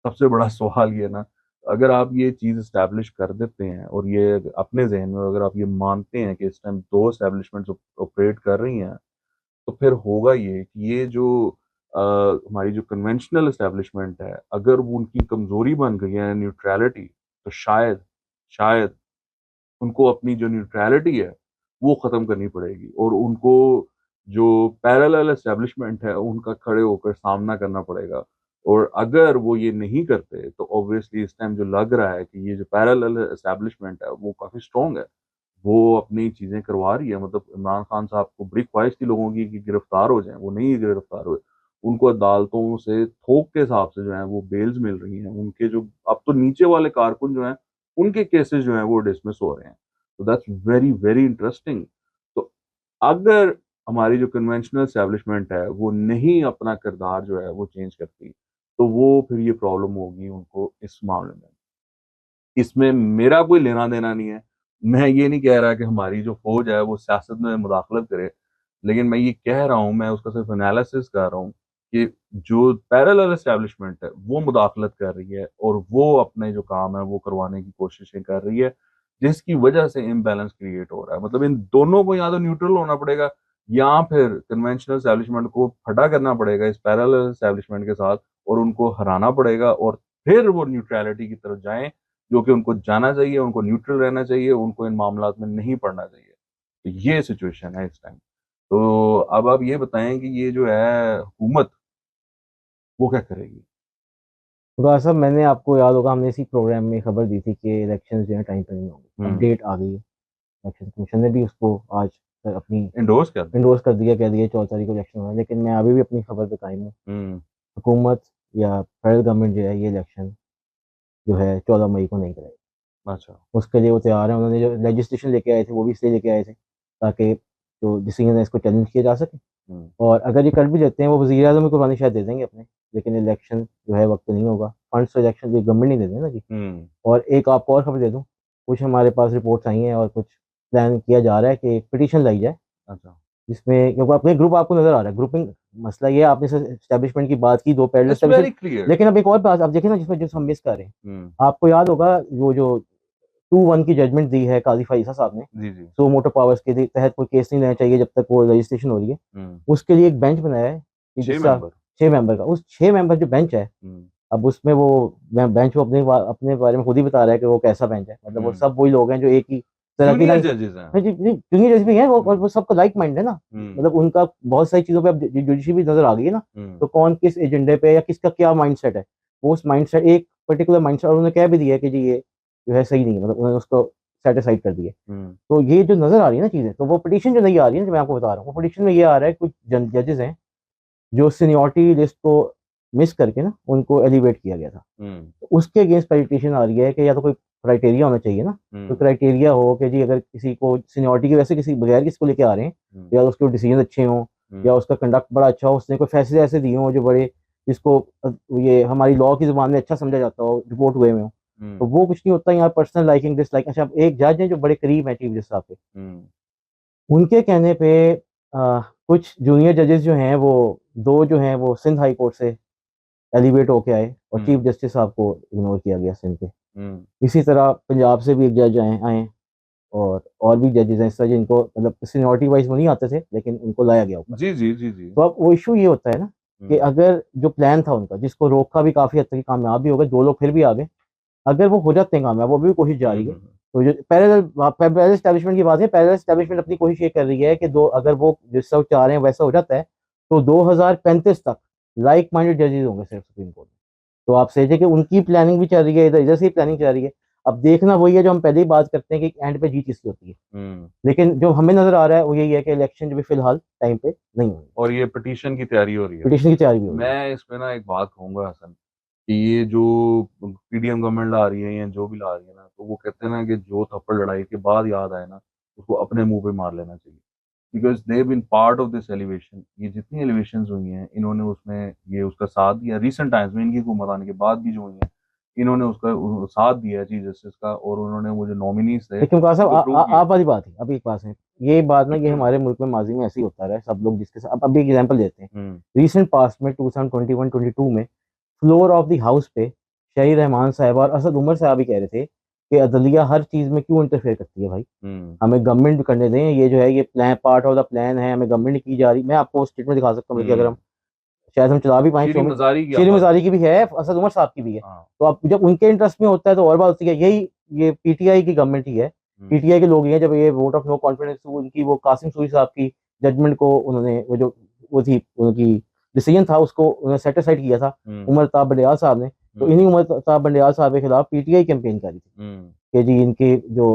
सबसे बड़ा सवाल ये ना, अगर आप ये चीज़ इस्टेब्लिश कर देते हैं और ये अपने ज़हन में अगर आप ये मानते हैं कि इस टाइम 2 एस्टेब्लिशमेंट्स ऑपरेट कर रही हैं, तो फिर होगा ये कि ये जो हमारी जो कन्वेंशनल एस्टेब्लिशमेंट है, अगर वो उनकी कमज़ोरी बन गई है न्यूट्रैलिटी, तो शायद उनको अपनी जो न्यूट्रैलिटी है, वो ख़त्म करनी पड़ेगी और उनको जो पैरेलल एस्टेब्लिशमेंट है, उनका खड़े होकर सामना करना पड़ेगा। और अगर वो ये नहीं करते, तो ऑब्वियसली इस टाइम जो लग रहा है कि ये जो पैरेलल एस्टेब्लिशमेंट है, वो काफ़ी स्ट्रॉन्ग है। वो अपनी चीज़ें करवा रही है, मतलब इमरान खान साहब को बड़ी ख्वाहिश थी लोगों की कि गिरफ्तार हो जाएँ, वो नहीं गिरफ्तार हुए। उनको अदालतों से थोक के हिसाब से जो है वो बेल्स मिल रही हैं। उनके जो अब तो नीचे वाले कारकुन जो हैं, उनके केसेज़ जो हैं वो डिसमिस हो रहे हैं। तो दैट्स वेरी, वेरी इंटरेस्टिंग। तो अगर हमारी जो कन्वेंशनल एस्टेब्लिशमेंट है, वो नहीं अपना किरदार जो है वो चेंज करती, तो वो फिर ये प्रॉब्लम होगी उनको इस मामले में। इसमें मेरा कोई लेना-देना नहीं है। मैं ये नहीं कह रहा कि हमारी जो फ़ौज है वो सियासत में मुदाखलत करे, लेकिन मैं ये कह रहा हूँ, मैं उसका सिर्फ़ एनालिसिस कर रहा हूँ कि जो पैरेलल एस्टेब्लिशमेंट है, वो मुदाखलत कर रही है और वो अपने जो काम है वो करवाने की कोशिशें कर रही है, जिसकी वजह से इम्बैलेंस क्रिएट हो रहा है। मतलब इन दोनों को या तो न्यूट्रल होना पड़ेगा या फिर कन्वेंशनल एस्टेब्लिशमेंट को खड़ा करना पड़ेगा इस पैरेलल एस्टेब्लिशमेंट के साथ और उनको हराना पड़ेगा और फिर वो न्यूट्रैलिटी की तरफ जाएँ, जो कि उनको जाना चाहिए, उनको न्यूट्रल रहना चाहिए, उनको इन मामलात में नहीं पड़ना चाहिए। तो ये सिचुएशन है इस टाइम। तो अब आप ये बताएँ कि ये जो है हुकूमत, वो क्या करेगी? खुदा साहब, मैंने आपको याद होगा हमने इसी प्रोग्राम में खबर दी थी कि इलेक्शंस जो है टाइम पर नहीं होंगे। हुँ, अपडेट आ गई है। इलेक्शन कमीशन ने भी उसको आज अपनी एंडोर्स कर दिया। इंडोर्स कर दिया, कह दिया 14 तारीख को इलेक्शन होना है। लेकिन मैं अभी भी अपनी खबर पे कायम हूँ। हुँ, हुकूमत या फेडरल गवर्नमेंट जो है ये इलेक्शन जो है 14 मई को नहीं कराएगी। अच्छा। उसके लिए वो तैयार है। उन्होंने जो लेजिस्लेशन लेके आए थे वो भी इसलिए लेके आए थे ताकि जो डिसीजन है इसको चैलेंज किया जा सके। हुँ, और अगर ये कर भी देते हैं वो वज़ीर आज़म की कुर्बानी शायद दे देंगे अपने। लेकिन इलेक्शन जो है वक्त पे नहीं होगा। फंड्स तो इलेक्शन की गवर्नमेंट नहीं दे देगी ना जी। हुँ, और एक आपको और खबर दे दूँ, कुछ हमारे पास रिपोर्ट्स आई हैं और कुछ प्लान किया जा रहा है कि एक पिटीशन लाई जाए, अच्छा। जिसमें क्योंकि आपको एक ग्रुप आपको नज़र आ रहा है, ग्रुपिंग मसला ये है, आपने एस्टेब्लिशमेंट की बात की, 2 parallel it's very establishment. Clear. लेकिन अब एक और बात आप देखें ना जिसमें जो हम मिस कर रहे हैं, हुँ, आपको याद होगा वो जो 2-1 की जजमेंट दी है काज़ी फ़ाइज़ा साहब ने, जी, जी। सो मोटो पावर्स के तहत कोई केस नहीं लेना चाहिए जब तक वो रजिस्ट्रेशन हो रही है। हुँ, उसके लिए एक बेंच बनाया है कि 6 जिसका मेंबर। 6 मेंबर का, उस 6 मेंबर जो बेंच है, हुँ, अब उसमें वो बेंच वो अपने बारे में खुद ही बता रहा है कि वो कैसा बेंच है। मतलब वो हुँ। सब वही लोग हैं जो एक ही तरह की जूनियर लाइन। जजेस हैं। हाँ जी, जी, जूनियर जज भी हैं वो, और हुँ, वो सबका लाइक माइंड है ना। हुँ, मतलब उनका बहुत सारी चीज़ों पे अब जुडिशरी भी नज़र आ गई है ना। हुँ, तो कौन किस एजेंडे पे या किसका क्या माइंडसेट है, वो उस माइंडसेट एक पर्टिकुलर माइंडसेट, और उन्होंने कह भी दिया है कि जी ये जो है सही नहीं है, मतलब उन्होंने उसको सेट असाइड कर दिया। हुँ, तो ये जो नज़र आ रही है ना चीज़ें, तो वो पिटीशन जो नहीं आ रही है ना, जो मैं आपको बता रहा हूँ, वो पिटीशन में ये आ रहा है कुछ जजेस हैं जो सीनियरिटी लिस्ट को मिस करके ना उनको एलिवेट किया गया था। हुँ, तो उसके अगेंस्ट पिटीशन आ रही है कि या तो कोई क्राइटेरिया होना चाहिए ना, कोई हुँ, क्राइटेरिया हो कि जी अगर किसी को सीनियरिटी की वजह से किसी बगैर किसको लेके आ रहे हैं, हुँ, या उसके डिसीजन अच्छे हों, हुँ, या उसका कंडक्ट बड़ा अच्छा हो, उसने कोई फैसले ऐसे दिए हों जो बड़े, जिसको ये हमारी लॉ की ज़ुबान में अच्छा समझा जाता हो, रिपोर्ट हुए में हो। तो हुँ, वो कुछ नहीं होता यहाँ, पर्सनल लाइकिंग डिसलाइक। अच्छा, अब एक जज है जो बड़े करीब है चीफ जस्टिस साहब के, हुँ, उनके कहने पे कुछ जूनियर जजेस जो हैं वो, 2 जो हैं वो सिंध हाई कोर्ट से एलिवेट होके आए और चीफ हुँ, जस्टिस साहब को इग्नोर किया गया सिंध पे। हुँ। इसी तरह पंजाब से भी एक जज आए आए और भी जजेस हैं इस तरह जिनको मतलब सीनियरिटी वाइज वो नहीं आते थे लेकिन उनको लाया गया ऊपर। जी, जी, जी, जी। तो अब वो इशू ये होता है ना कि हुँ, अगर जो प्लान था उनका, जिसको रोका भी काफ़ी हद तक कामयाब भी हो गए, 2 लोग फिर भी आ गए, अगर वो हो जाते हैं कामयाब, वो भी कोशिश हुँ, जारी है। हुँ, हुँ। तो जो पैरेलल एस्टेब्लिशमेंट की बात है, पैरेलल एस्टेब्लिशमेंट अपनी कोशिश ये कर रही है कि दो, अगर वो जिस सब चाह रहे हैं वैसा हो जाता है, तो 2035 तक लाइक माइंडेड जजेस होंगे सिर्फ सुप्रीम कोर्ट में। तो आप समझिए कि उनकी प्लानिंग भी चल रही है, इधर इधर से ही प्लानिंग चल रही है। अब देखना वही है जो हम पहले ही बात करते हैं कि एंड पे जीत किसकी होती है। हुँ। लेकिन जो हमें नजर आ रहा है वो यही है कि इलेक्शन जो भी फिलहाल टाइम पे नहीं होंगे। और ये पिटीशन की तैयारी हो रही है। पिटिशन की तैयारी भी हो रही है। मैं इसमें ना एक बात कहूँगा हसन, कि ये जो पीडीएम गवर्नमेंट ला रही है या जो भी ला रही है ना, तो वो कहते हैं ना कि जो थप्पड़ लड़ाई के बाद याद आए ना, उसको अपने मुँह पे मार लेना चाहिए। Because they have been part of this elevation. ये जितनी एलिवेशंस हुई हैं, इन्होंने उसमें ये उसका साथ दिया। रिसेंट टाइम्स में इनकी हुकूमत आने के बाद भी जो हुई हैं, इन्होंने उसका साथ दिया है चीफ जस्टिस का और उन्होंने वो जो नॉमिनीज़ थे, लेकिन वकार साहब उनको अप्रूव किया। आप वाली बात है, अभी एक बात है, ये बात ना, ये हमारे मुल्क में माजी में ऐसे ही होता रहा है। सब लोग जिसके साथ, अब अभी एक एग्जांपल देते हैं। हुँ, रिसेंट पास्ट में 2021-22 में फ्लोर ऑफ द हाउस पे शाही रहमान साहब और असद उमर साहब भी कह रहे थे कि अदलिया हर चीज़ में क्यों इंटरफेयर करती है भाई, हमें गवर्नमेंट भी करने दें, ये जो है ये plan part of the plan है, हमें गवर्नमेंट की जा रही। मैं आपको स्टेटमेंट दिखा सकता हूँ कि अगर हम शायद हम चला भी पाए शीरी शो में। मजारी की आप शेरी बात मजारी कर। की भी है, असद उमर साहब की भी है। हाँ। तो अब जब उनके इंटरेस्ट में होता है तो और बात होती है। यही ये पीटीआई की गवर्नमेंट ही है, पीटीआई के लोग ही हैं। जब ये वोट ऑफ नो कॉन्फिडेंस उनकी वो कासिम सूरी साहब की जजमेंट को उन्होंने वो जो वो थी उनकी डिसीजन था उसको उन्होंने सेटिसाइड किया था उमर ताब बंडियाल साहब ने। तो इन्हीं उमर ताब बंडियाल साहब के खिलाफ पीटीआई कैंपेन करी थी कि जी इनके जो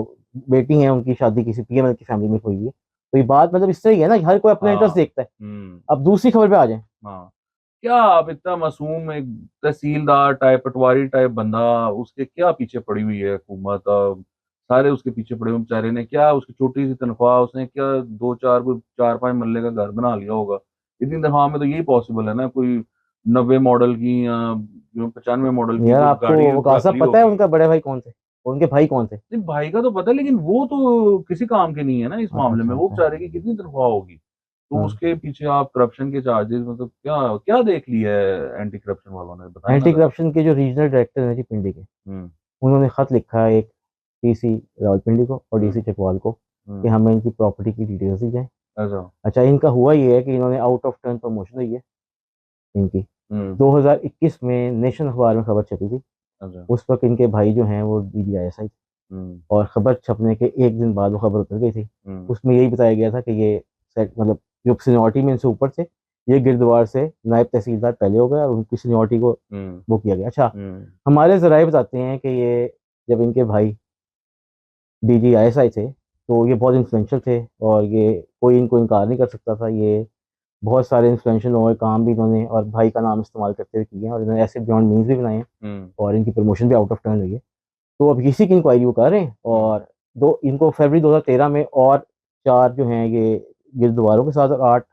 बेटी हैं उनकी शादी किसी पीएमएल की फैमिली में हुई है। तो ये बात मतलब इस तरह ही है ना कि हर कोई अपना इंटरेस्ट हाँ। देखता है। अब दूसरी खबर पे आ जाए। हाँ। क्या आप इतना मासूम एक तहसीलदार टाइप पटवारी टाइप बंदा, उसके क्या पीछे पड़ी हुई है हुकूमत, सारे उसके पीछे पड़े हुए बेचारे ने, क्या उसकी छोटी सी तनख्वाह, उसने क्या दो चार कोई 4-5 मरले का घर बना लिया होगा। इतनी तनख्वाह में तो यही पॉसिबल है ना, कोई 90 मॉडल की या 95 मॉडल की यार कोई आपको गाड़ी वो रख कासा ली पता है होगी। उनका बड़े भाई कौन थे, उनके भाई कौन थे? नहीं, भाई का तो पता है, लेकिन वो तो किसी काम के नहीं है ना इस मामले में। अच्छा वो अच्छा। बेचारे की कितनी तनख्वाह होगी, तो हाँ। उसके पीछे आप करप्शन के चार्जेस, मतलब क्या क्या देख लिया है एंटी करप्शन वालों ने, बताएं ना एंटी जरा। करप्शन के जो रीजनल डायरेक्टर हैं जी पिंडी के, हम्म। उन्होंने खत लिखा है एक डीसी रावलपिंडी को और हम्म। डीसी चकवाल को कि हम्म। हमें इनकी प्रॉपर्टी की डिटेल्स दी जाए। ऐसा। अच्छा, इनका हुआ ये है कि इन्होंने आउट ऑफ टर्न प्रमोशन हुई है इनकी। हम्म। 2021 में नेशन अखबार में खबर छपी थी। अच्छा। उस वक्त इनके भाई जो हैं वो DGISI थे हम्म। और खबर छपने के एक दिन बाद वो खबर उतर गई थी। हम्म। उसमें यही बताया गया था कि ये मतलब जो सीनियरिटी में इनसे ऊपर थे, ये गिरद्वार से नायब तहसीलदार पहले हो गए और उनकी सीनियरिटी को हम्म। वो किया गया। अच्छा, हम्म। हमारे जराए बताते हैं कि ये जब इनके भाई DGISI थे तो ये बहुत इन्फ्लुएंशियल थे और ये कोई इनको इनकार नहीं कर सकता था। ये बहुत सारे इन्फ्लुएंशियल लोगों के काम भी इन्होंने और भाई का नाम इस्तेमाल करते हुए किए हैं और इन्होंने ऐसे बियॉन्ड मीन्स भी बनाए हैं हम्म। और इनकी प्रमोशन भी आउट ऑफ टर्न हुई है। तो अब इसी की इंक्वायरी वो कर रहे हैं और दो इनको फरवरी 2013 में और 4 जो हैं ये गिरद्वारों के साथ और 8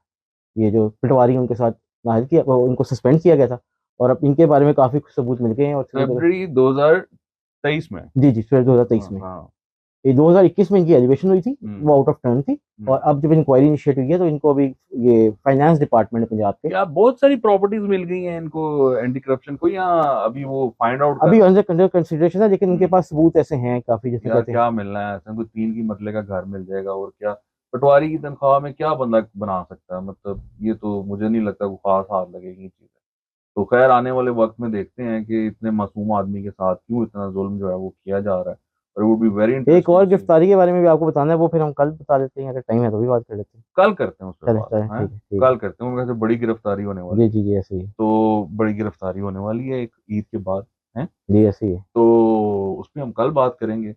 ये जो पटवारी हैं उनके साथ नाहल किया, वो इनको सस्पेंड किया गया था और अब इनके बारे में काफ़ी सबूत मिल गए हैं और फरवरी 2023 में। जी जी फिर 2023 हाँ। में। हाँ। ये 2021 में इनकी एलिवेशन हुई थी, वो आउट ऑफ टर्न थी। और अब जब इंक्वायरी इनिशिएट हुई है तो इनको अभी ये फाइनेंस डिपार्टमेंट पंजाब के क्या बहुत सारी प्रॉपर्टीज मिल गई हैं इनको एंटी करप्शन को, या अभी वो फाइंड आउट कर अभी रहे हैं? अंडर कंसिडरेशन है, लेकिन इनके पास सबूत ऐसे हैं काफ़ी, जैसे यार कहते हैं। क्या मिलना है, ऐसा कोई 3 की मरले का घर मिल जाएगा और क्या। पटवारी की तनख्वाह में क्या बंदा बना सकता है, मतलब ये तो मुझे नहीं लगता कोई खास हाथ लगेगी चीजें। तो खैर आने वाले वक्त में देखते हैं कि इतने मासूम आदमी के साथ क्यों इतना जुल्म जो है वो किया जा रहा है, और वुड बी वेरी एक इंटरेस्टिंग और टू सी। गिरफ्तारी के बारे में भी आपको बताना है, वो फिर हम कल बता देते हैं, अगर टाइम है तो भी बात कर लेते हैं। कल करते हैं उस पर चले बात, चले, हैं? ठीक है ठीक कल है। करते हैं, उनके से बड़ी गिरफ्तारी होने जी वाली है। जी जी ऐसे ही है। तो बड़ी गिरफ्तारी होने वाली है एक ईद के बाद, है। जी ऐसे ही है। तो उस पर हम कल बात करेंगे।